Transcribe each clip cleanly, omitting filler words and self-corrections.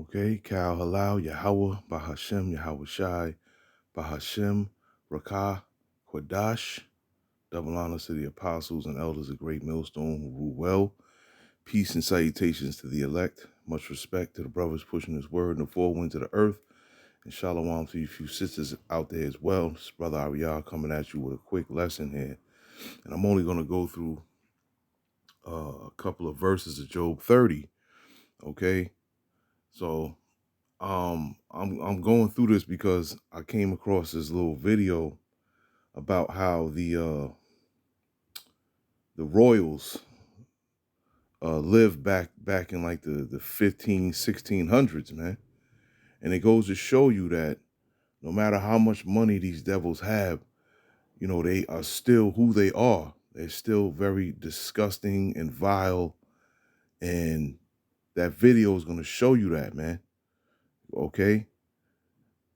Okay, Kal Halal, Yahweh, Bahashem, Yahweh Shai, Bahashem, Rakah, Quadash. Double honors to the apostles and elders of Great Millstone who rule well. Peace and salutations to the elect. Much respect to the brothers pushing this word in the four winds of the earth. And shalom to you few sisters out there as well. This is Brother Ariyah coming at you with a quick lesson here. And I'm only going to go through a couple of verses of Job 30. Okay, so I'm going through this because I came across this little video about how the royals lived back in like the 1600s, man. And it goes to show you that no matter how much money these devils have, you know, they are still who they are. They're still very disgusting and vile. And that video is going to show you that, man. Okay.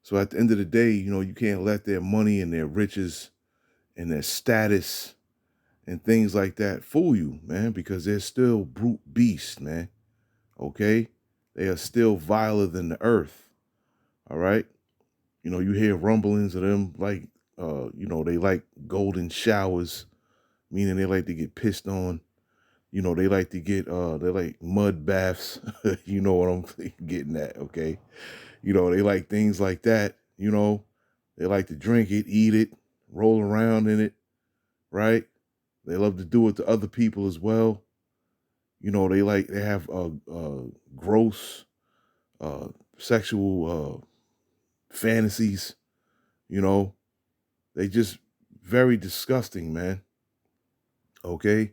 So at the end of the day, you know, you can't let their money and their riches and their status and things like that fool you, man, because they're still brute beasts, man. Okay? They are still viler than the earth. All right? You know, you hear rumblings of them like, you know, they like golden showers, meaning they like to get pissed on. You know, they like to get, they like mud baths. You know what I'm getting at, okay? You know, they like things like that, you know. They like to drink it, eat it, roll around in it, right? They love to do it to other people as well. You know, they have gross uh, sexual fantasies. You know, they just very disgusting, man. Okay,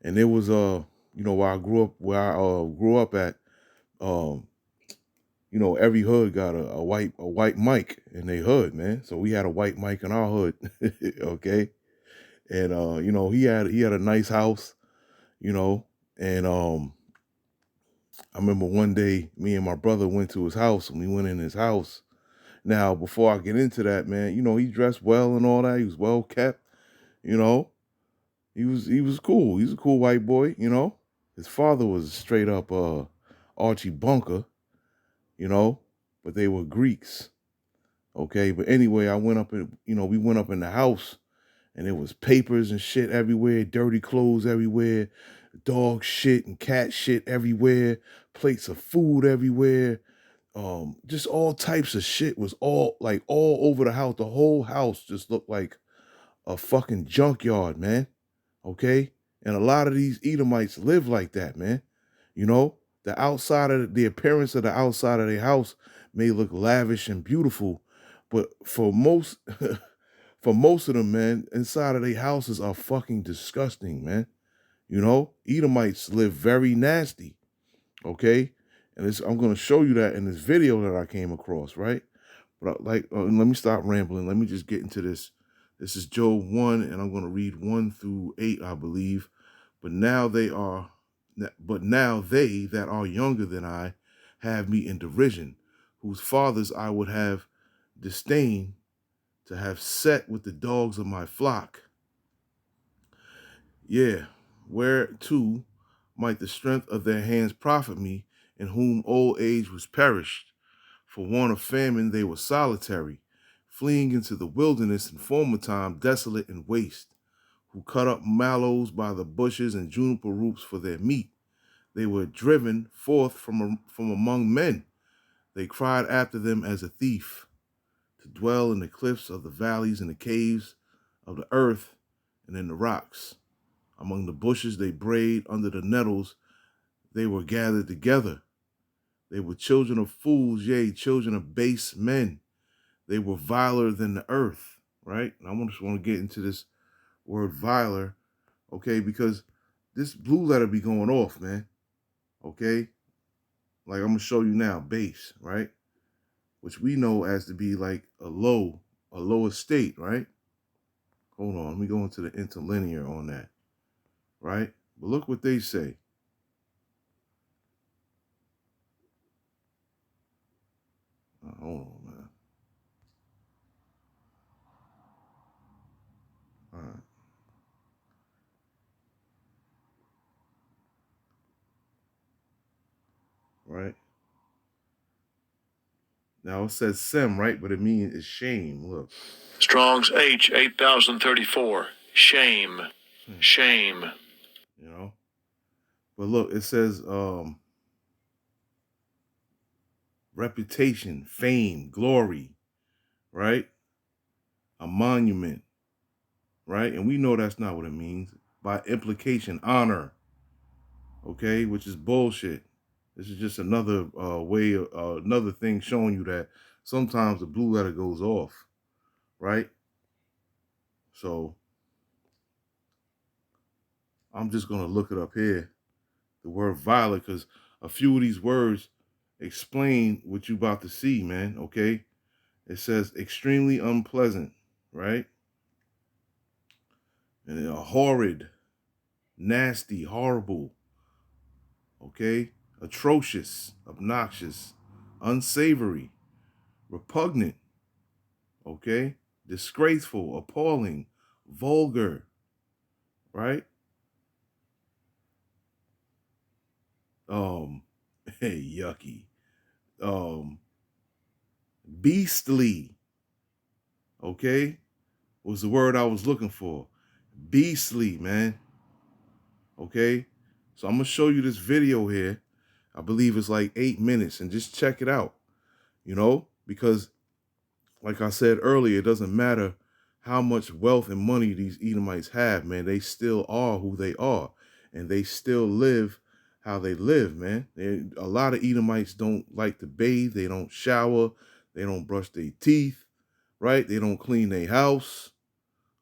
and it was you know, where I grew up at, um, you know, every hood got a white mic in their hood, man. So we had a white mic in our hood, okay, and you know, he had a nice house, you know, and I remember one day me and my brother went to his house and we went in his house. Now, before I get into that, man, you know, he dressed well and all that. He was well kept, you know. He was cool. He's a cool white boy, you know. His father was straight up Archie Bunker, you know, but they were Greeks. Okay. But anyway, I went up in, you know, we went up in the house and there was papers and shit everywhere, dirty clothes everywhere, dog shit and cat shit everywhere, plates of food everywhere, just all types of shit was all over the house. The whole house just looked like a fucking junkyard, man. Okay? And a lot of these Edomites live like that, man. You know, the appearance of the outside of their house may look lavish and beautiful, but for most for most of them, man, inside of their houses are fucking disgusting, man. You know, Edomites live very nasty. Okay, and I'm going to show you that in this video that I came across, right? But let me stop rambling. Let me just get into this. This is Job 1, and I'm going to read 1 through 8, I believe. But now they that are younger than I have me in derision, whose fathers I would have disdained to have set with the dogs of my flock. Yeah, whereto might the strength of their hands profit me, in whom old age was perished. For want of famine they were solitary, fleeing into the wilderness in former time, desolate and waste, who cut up mallows by the bushes and juniper roots for their meat. They were driven forth from among men. They cried after them as a thief, to dwell in the cliffs of the valleys and the caves of the earth and in the rocks. Among the bushes they brayed, under the nettles they were gathered together. They were children of fools, yea, children of base men. They were viler than the earth, right? And I just want to get into this word viler, okay, because this blue letter be going off, man, okay? Like I'm going to show you now, base, right? Which we know as to be like a lower state, right? Hold on, let me go into the interlinear on that, right? But look what they say. Hold on, man. All right. Right? Now it says sem, right? But it means it's shame. Look. Strong's H 8034. Shame. Shame. You know? But look, it says reputation, fame, glory, right? A monument, right? And we know that's not what it means. By implication, honor, okay? Which is bullshit. This is just another way, another thing showing you that sometimes the blue letter goes off, right? So I'm just going to look it up here, the word violet, because a few of these words explain what you about to see, man, okay? It says extremely unpleasant, right? And horrid, nasty, horrible, okay? Atrocious, obnoxious, unsavory, repugnant, okay? Disgraceful, appalling, vulgar, right? Hey, yucky. Beastly, okay? Was the word I was looking for. Beastly, man. Okay? So I'm going to show you this video here. I believe it's like 8 minutes, and just check it out, you know? Because, like I said earlier, it doesn't matter how much wealth and money these Edomites have, man. They still are who they are, and they still live how they live, man. A lot of Edomites don't like to bathe. They don't shower. They don't brush their teeth, right? They don't clean their house,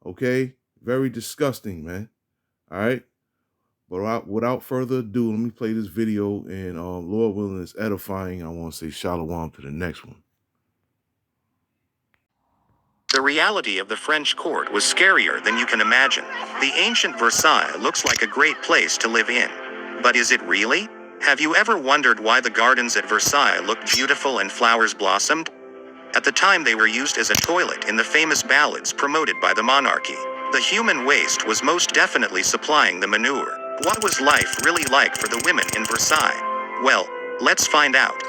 okay? Very disgusting, man, all right? But without further ado, let me play this video, and Lord willing, it's edifying. I want to say shalom to the next one. The reality of the French court was scarier than you can imagine. The ancient Versailles looks like a great place to live in. But is it really? Have you ever wondered why the gardens at Versailles looked beautiful and flowers blossomed? At the time they were used as a toilet in the famous ballads promoted by the monarchy. The human waste was most definitely supplying the manure. What was life really like for the women in Versailles? Well, let's find out.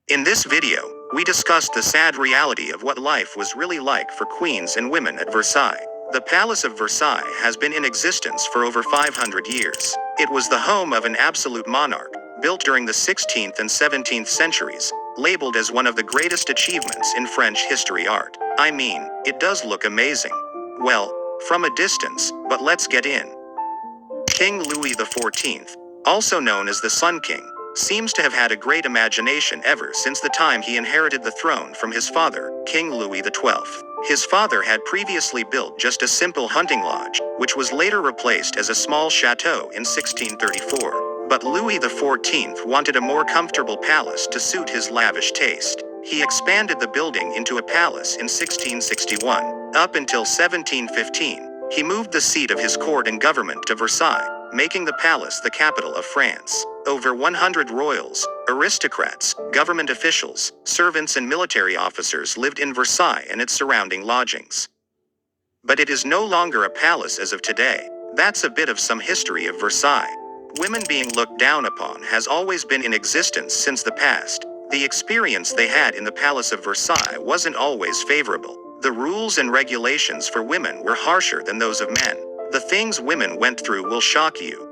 In this video, we discussed the sad reality of what life was really like for queens and women at Versailles. The Palace of Versailles has been in existence for over 500 years. It was the home of an absolute monarch, built during the 16th and 17th centuries, labeled as one of the greatest achievements in French history art. I mean, it does look amazing. Well, from a distance, but let's get in. King Louis XIV, also known as the Sun King, seems to have had a great imagination ever since the time he inherited the throne from his father, King Louis XII. His father had previously built just a simple hunting lodge, which was later replaced as a small chateau in 1634. But Louis XIV wanted a more comfortable palace to suit his lavish taste. He expanded the building into a palace in 1661. Up until 1715, he moved the seat of his court and government to Versailles, making the palace the capital of France. Over 100 royals, aristocrats, government officials, servants and military officers lived in Versailles and its surrounding lodgings. But it is no longer a palace as of today. That's a bit of some history of Versailles. Women being looked down upon has always been in existence since the past. The experience they had in the Palace of Versailles wasn't always favorable. The rules and regulations for women were harsher than those of men. The things women went through will shock you.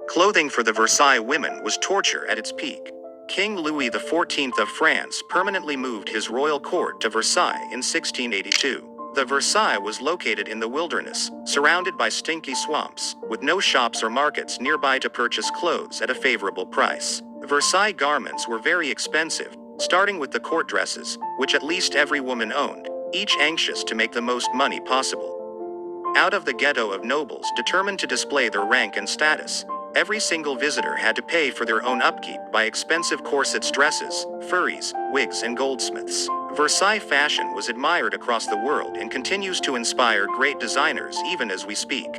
Clothing for the Versailles women was torture at its peak. King Louis XIV of France permanently moved his royal court to Versailles in 1682. The Versailles was located in the wilderness, surrounded by stinky swamps, with no shops or markets nearby to purchase clothes at a favorable price. Versailles garments were very expensive, starting with the court dresses, which at least every woman owned, each anxious to make the most money possible. Out of the ghetto of nobles determined to display their rank and status, every single visitor had to pay for their own upkeep by expensive corsets, dresses, furries, wigs and goldsmiths. Versailles fashion was admired across the world and continues to inspire great designers even as we speak.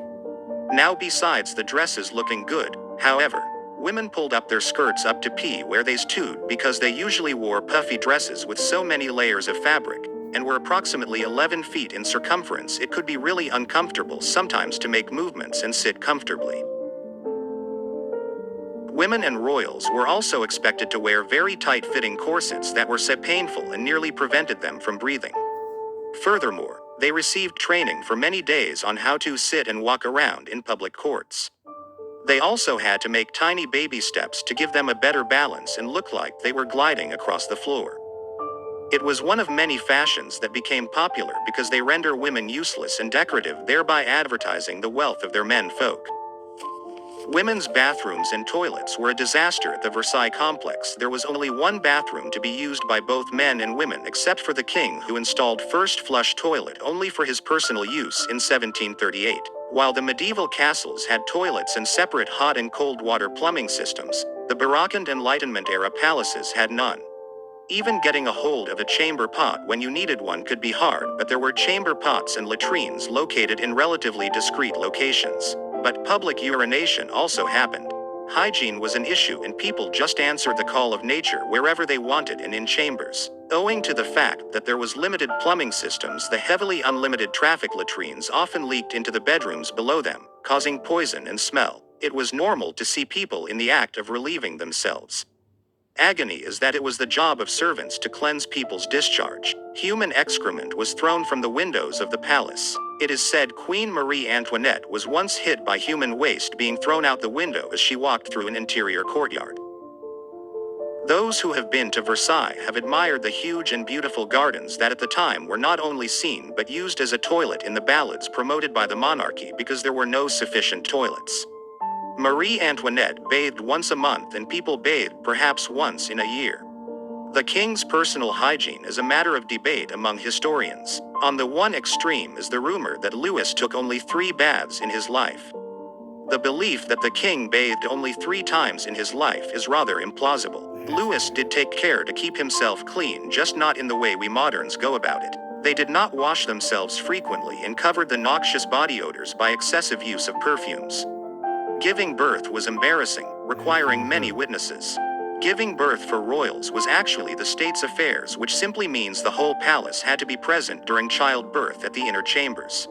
Now, besides the dresses looking good, however, women pulled up their skirts up to pee where they stood because they usually wore puffy dresses with so many layers of fabric, and were approximately 11 feet in circumference. It could be really uncomfortable sometimes to make movements and sit comfortably. Women and royals were also expected to wear very tight-fitting corsets that were so painful and nearly prevented them from breathing. Furthermore, they received training for many days on how to sit and walk around in public courts. They also had to make tiny baby steps to give them a better balance and look like they were gliding across the floor. It was one of many fashions that became popular because they render women useless and decorative, thereby advertising the wealth of their men folk. Women's bathrooms and toilets were a disaster at the Versailles complex. There was only one bathroom to be used by both men and women except for the king, who installed first flush toilet only for his personal use in 1738. While the medieval castles had toilets and separate hot and cold water plumbing systems, the Baroque and Enlightenment era palaces had none. Even getting a hold of a chamber pot when you needed one could be hard, but there were chamber pots and latrines located in relatively discreet locations. But public urination also happened. Hygiene was an issue and people just answered the call of nature wherever they wanted and in chambers. Owing to the fact that there was limited plumbing systems, the heavily unlimited traffic latrines often leaked into the bedrooms below them, causing poison and smell. It was normal to see people in the act of relieving themselves. Agony is that it was the job of servants to cleanse people's discharge. Human excrement was thrown from the windows of the palace. It is said Queen Marie Antoinette was once hit by human waste being thrown out the window as she walked through an interior courtyard. Those who have been to Versailles have admired the huge and beautiful gardens that at the time were not only seen but used as a toilet in the ballads promoted by the monarchy because there were no sufficient toilets. Marie Antoinette bathed once a month and people bathed perhaps once in a year. The king's personal hygiene is a matter of debate among historians. On the one extreme is the rumor that Louis took only 3 baths in his life. The belief that the king bathed only 3 times in his life is rather implausible. Louis did take care to keep himself clean, just not in the way we moderns go about it. They did not wash themselves frequently and covered the noxious body odors by excessive use of perfumes. Giving birth was embarrassing, requiring many witnesses. Giving birth for royals was actually the state's affairs, which simply means the whole palace had to be present during childbirth at the inner chambers.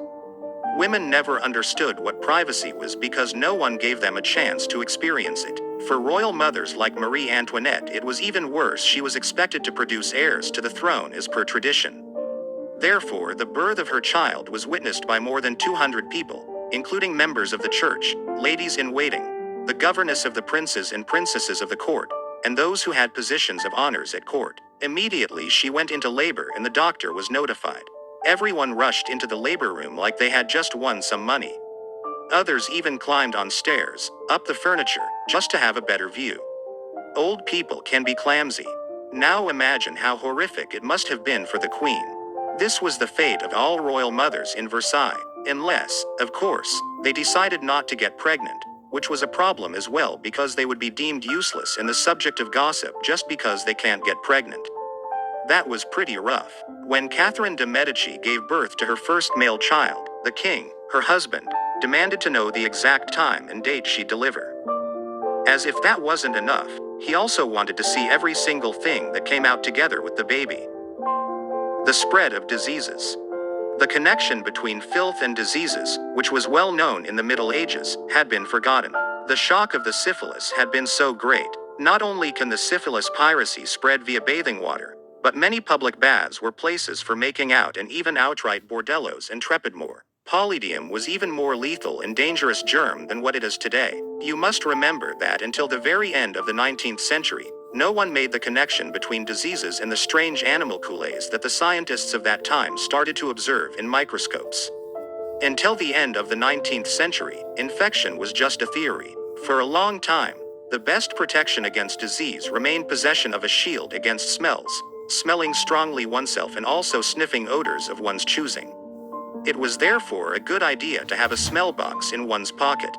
Women never understood what privacy was because no one gave them a chance to experience it. For royal mothers like Marie Antoinette, it was even worse. She was expected to produce heirs to the throne as per tradition. Therefore, the birth of her child was witnessed by more than 200 people, including members of the church, ladies in waiting, the governess of the princes and princesses of the court, and those who had positions of honors at court. Immediately she went into labor and the doctor was notified. Everyone rushed into the labor room like they had just won some money. Others even climbed on stairs, up the furniture, just to have a better view. Old people can be clumsy. Now imagine how horrific it must have been for the queen. This was the fate of all royal mothers in Versailles, unless, of course, they decided not to get pregnant, which was a problem as well because they would be deemed useless and the subject of gossip just because they can't get pregnant. That was pretty rough. When Catherine de' Medici gave birth to her first male child, the king, her husband, demanded to know the exact time and date she'd deliver. As if that wasn't enough, he also wanted to see every single thing that came out together with the baby. The spread of diseases. The connection between filth and diseases, which was well known in the Middle Ages, had been forgotten. The shock of the syphilis had been so great. Not only can the syphilis piracy spread via bathing water, but many public baths were places for making out and even outright bordellos and trepidmore. Polydium was even more lethal and dangerous germ than what it is today. You must remember that until the very end of the 19th century, no one made the connection between diseases and the strange animalcules that the scientists of that time started to observe in microscopes. Until the end of the 19th century, infection was just a theory. For a long time, the best protection against disease remained possession of a shield against smells, smelling strongly oneself and also sniffing odors of one's choosing. It was therefore a good idea to have a smell box in one's pocket.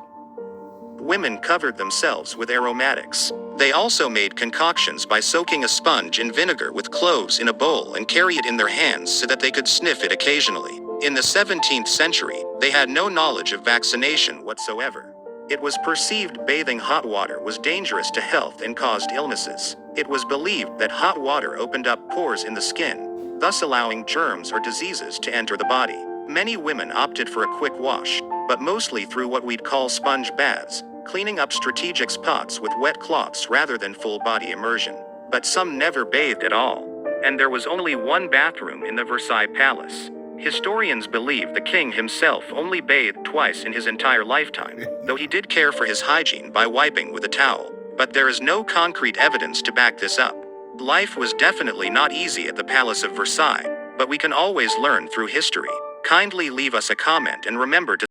Women covered themselves with aromatics. They also made concoctions by soaking a sponge in vinegar with cloves in a bowl and carry it in their hands so that they could sniff it occasionally. In the 17th century, they had no knowledge of vaccination whatsoever. It was perceived bathing hot water was dangerous to health and caused illnesses. It was believed that hot water opened up pores in the skin, thus allowing germs or diseases to enter the body. Many women opted for a quick wash, but mostly through what we'd call sponge baths, cleaning up strategic spots with wet cloths rather than full-body immersion. But some never bathed at all. And there was only one bathroom in the Versailles Palace. Historians believe the king himself only bathed twice in his entire lifetime, though he did care for his hygiene by wiping with a towel. But there is no concrete evidence to back this up. Life was definitely not easy at the Palace of Versailles, but we can always learn through history. Kindly leave us a comment and remember to